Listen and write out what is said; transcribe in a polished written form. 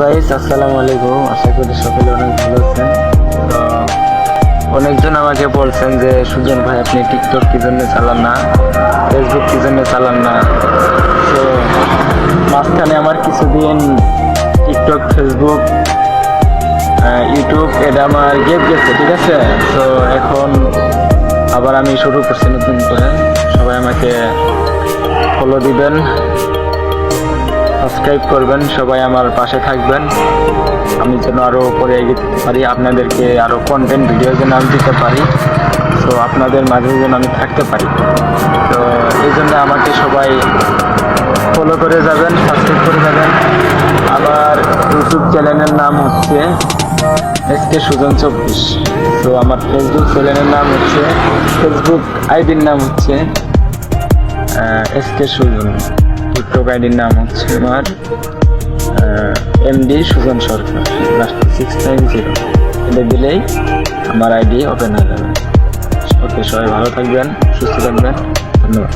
Guys আসসালামু আলাইকুম, আশা করি সকলে অনেক ভালো আছেন। তো অনেকজন আমাকে বলছেন যে সুজন ভাই আপনি টিকটক কি জন্য চালান না, ফেসবুক কি জন্য চালান না। তো মাঝখানে আমার কিছুদিন টিকটক, ফেসবুক, ইউটিউব এটা আমার গ্যাপ গেছে, ঠিক আছে। তো এখন আবার আমি শুরু করছি নতুন করে। সবাই আমাকে ফলো দিবেন, সাবস্ক্রাইব করবেন, সবাই আমার পাশে থাকবেন। আমি যেন আরও উপরে এগিয়ে পারি, আপনাদেরকে আরও কন্টেন্ট ভিডিও যেন আমি দিতে পারি। তো আপনাদের মাঝে যেন আমি থাকতে পারি। তো এই জন্য আমাকে সবাই ফলো করে যাবেন, সাবস্ক্রাইব করে যাবেন। আমার ইউটিউব চ্যানেলের নাম হচ্ছে এসকে সুজন 24। তো আমার ফেসবুক চ্যানেলের নাম হচ্ছে, ফেসবুক আইডির নাম হচ্ছে এসকে সুজন। টিকটক আইডির নাম হচ্ছে আমার এমডি সুজন সরকার, লাস্ট 690। এটা দিলেই আমার আইডি ওপেন হয়ে যাবে। ওকে, সবাই ভালো থাকবেন, সুস্থ থাকবেন, ধন্যবাদ।